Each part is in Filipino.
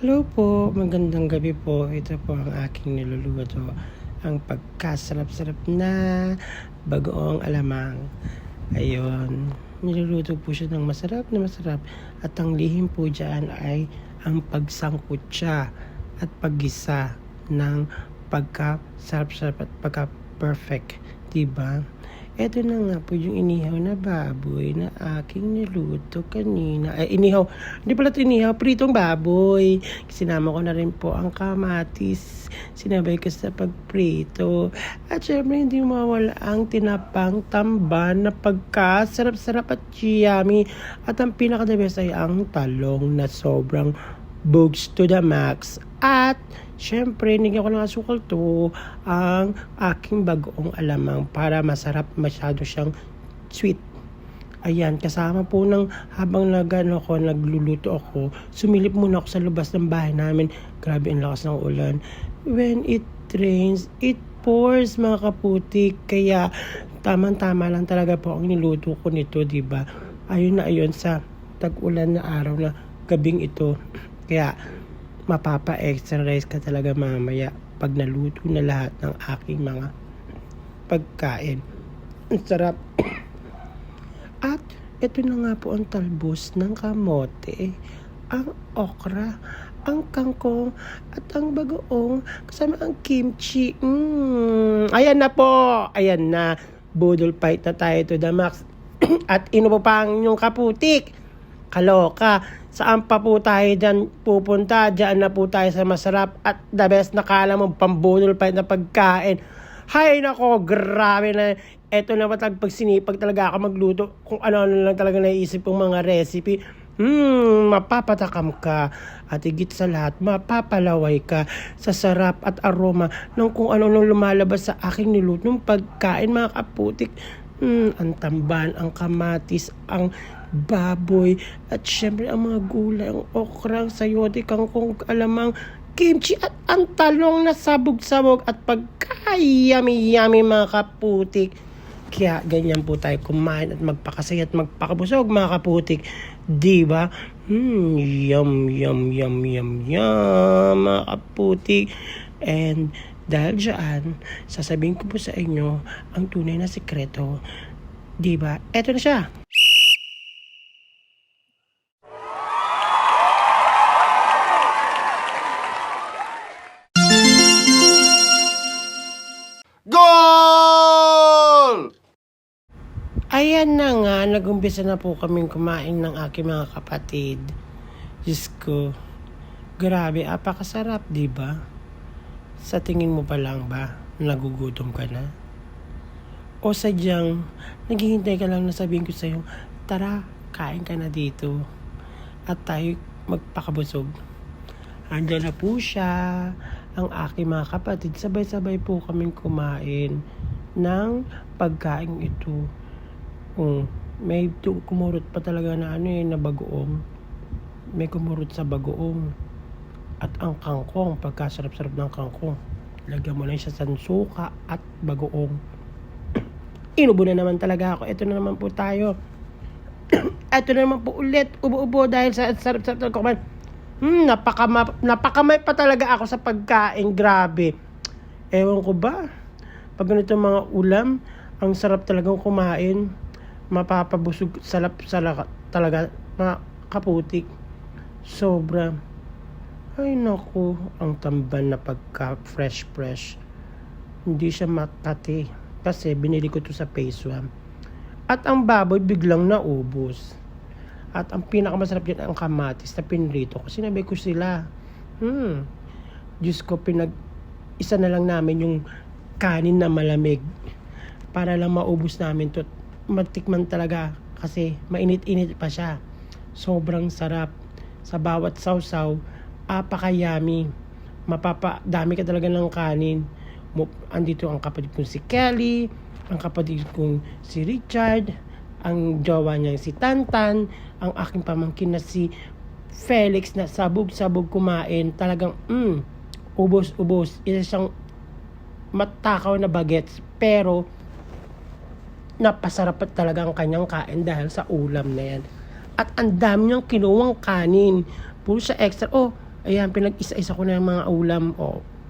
Hello po, magandang gabi po. Ito po ang aking niluluto. Ang pagkasarap-sarap na bagoong alamang. Ayun, niluluto po siya ng masarap na masarap. At ang lihim po dyan ay ang pagsangkot siya at paggisa ng pagkasarap-sarap at pagka-perfect. Diba? Eto na nga po yung inihaw na baboy na aking niluto kanina. Ay, inihaw. Hindi pala ito inihaw. Pritong baboy. Sinama ko na rin po ang kamatis. Sinabay ko sa pagprito. At syempre, hindi mawala ang tinapang tamban na pagkasarap-sarap at yummy. At ang pinaka-the best ay ang talong na sobrang bugs to the max. At syempre, nigyan ko ng asukal to ang aking bagoong alamang para masarap, masyado siyang sweet. Ayan, kasama po ng habang nagluluto ako, sumilip muna ako sa labas ng bahay namin. Grabe ang lakas ng ulan. When it rains, it pours, mga kaputik. Kaya tamang-tama lang talaga po ang niluto ko nito, diba? Ayun na ayun sa tag-ulan na araw na gabing ito. Kaya mapapa-exercise ka talaga mamaya pag naluto na lahat ng aking mga pagkain. Ang sarap. At ito na nga po ang talbos ng kamote, ang okra, ang kangkong, at ang bagoong, kasama ang kimchi. Ayan na po. Ayan na. Budol fight na tayo to the max. At inupo pa ang inyong kaputik. Kaloka. Saan pa po tayo dyan pupunta? Diyan na po tayo sa masarap at the best na kala mo pambudol pa na pagkain. Hay nako, grabe na. Eto na pag sinipag talaga ako magluto. Kung ano-ano lang talaga naisip kong mga recipe. Mapapatakam ka. At higit sa lahat, mapapalaway ka sa sarap at aroma ng kung ano-ano lumalabas sa aking nilutong pagkain, mga kaputik. Ang tamban, ang kamatis, ang baboy, at syempre ang mga gulay, ang okra, ang sayote, kangkong, alamang, kimchi, at ang talong na sabog-sabog at pagka-yummy-yummy, mga kaputik. Kaya ganyan po tayo kumain at magpakasaya at magpakabusog, mga kaputik. Diba? Yum, yum, yum, yum, yum, mga kaputik. And dahil dyan, sasabihin ko po sa inyo ang tunay na sikreto. Diba? Eto na siya. Goal! Ayan na nga, nag-umpisa na po kaming kumain ng aking mga kapatid. Diyos ko, grabe, apakasarap, diba? Sa tingin mo pa lang ba, nagugutom ka na? O sadyang, naghihintay ka lang na sabihin ko sa'yo, tara, kain ka na dito. At tayo magpakabusog. Andiyan na po siya, ang aking mga kapatid. Sabay-sabay po kaming kumain ng pagkain ito. May kumurot pa talaga na na bagoong. May kumurot sa bagoong. At ang kangkong, pagkasarap-sarap ng kangkong. Lagyan mo lang siya sa suka at bagoong. Inubo na naman talaga ako. Ito na naman po tayo. Ito na naman po ulit. Ubo-ubo dahil sa sarap-sarap ng kumain. Napakamay pa talaga ako sa pagkain. Grabe. Ewan ko ba? Pag ganito mga ulam, ang sarap talagang kumain. Mapapabusog talaga, mga kaputik. Sobra. Ay naku, ang tamban na pagka fresh. Hindi siya matati. Kasi binili ko to sa Phase 1. At ang baboy biglang naubos. At ang pinakamasarap dyan ang kamatis na pinrito ko. Sinabi ko sila, Diyos ko, isa na lang namin yung kanin na malamig. Para lang maubos namin to. Matikman talaga kasi mainit-init pa siya. Sobrang sarap. Sa bawat sausaw, apaka-yummy. Dami ka talaga ng kanin. Andito ang kapatid kong si Kelly, ang kapatid kong si Richard, ang jowa niya si Tantan, ang aking pamangkin na si Felix na sabog-sabog kumain. Talagang, ubos-ubos. Isa siyang matakaw na bagets. Pero, napasarap talaga ang kanyang kain dahil sa ulam na yan. At ang dami niyang kinuwang kanin. Puro siya extra. Ayan, pinag-isa-isa ko na yung mga ulam.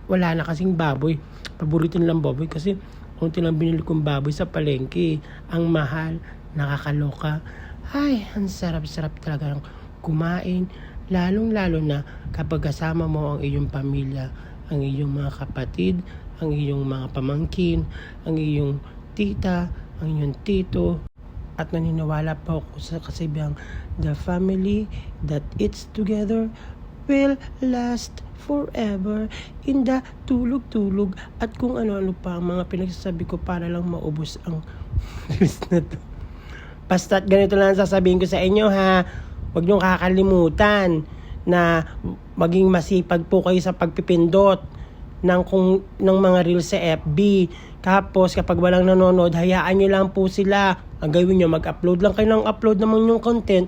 Wala na kasing baboy. Paborito nilang baboy kasi konti lang binili kong baboy sa palengke. Ang mahal, nakakaloka. Ay, ang sarap-sarap talaga ng kumain. Lalong-lalo na kapag kasama mo ang iyong pamilya, ang iyong mga kapatid, ang iyong mga pamangkin, ang iyong tita, ang iyong tito. At naniniwala pa ako sa kasabihang, the family that eats together will last forever. In the tulog-tulog at kung ano-ano pa ang mga pinagsasabi ko para lang maubos ang list na to. Basta't ganito lang sasabihin ko sa inyo ha. Huwag niyong kakalimutan na maging masipag po kayo sa pagpipindot ng mga reels sa FB. Tapos kapag walang nanonood, hayaan nyo lang po sila. Ang gawin nyo, mag-upload lang kayo ng upload naman yung content.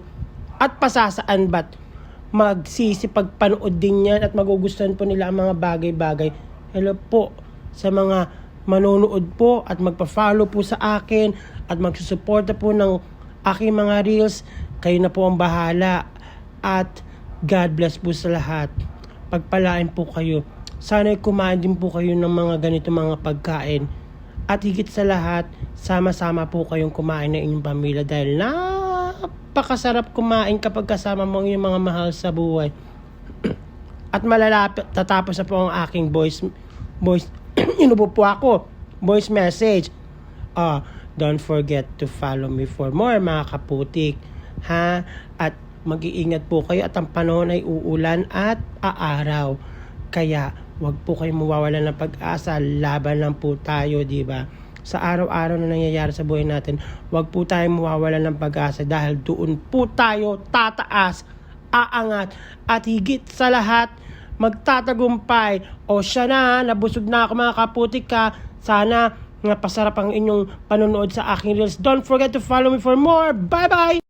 At pasasaan ba't magsisipagpanood din yan at magugustuhan po nila ang mga bagay-bagay. Hello po sa mga manonood po at magpa-follow po sa akin at magsusuporta po ng aking mga reels. Kayo na po ang bahala at God bless po sa lahat. Pagpalain po kayo. Sana'y kumain din po kayo ng mga ganito mga pagkain. At higit sa lahat, sama-sama po kayong kumain ng inyong pamilya dahil napakasarap kumain kapag kasama mo ang inyong mga mahal sa buhay. At malalapit, tatapos na po ang aking voice inubo po ako, voice message. Don't forget to follow me for more mga kaputik. Ha? At mag-iingat po kayo at ang panahon ay uulan at aaraw. Kaya wag po kayong mawawalan ng pag-asa, laban lang po tayo, di ba? Sa araw-araw na nangyayari sa buhay natin, wag po tayong mawawalan ng pag-asa dahil doon po tayo tataas, aangat, at higit sa lahat, magtatagumpay. O siya na, nabusog na ako mga kaputik ka. Sana napasarap ang inyong panonood sa aking reels. Don't forget to follow me for more. Bye-bye!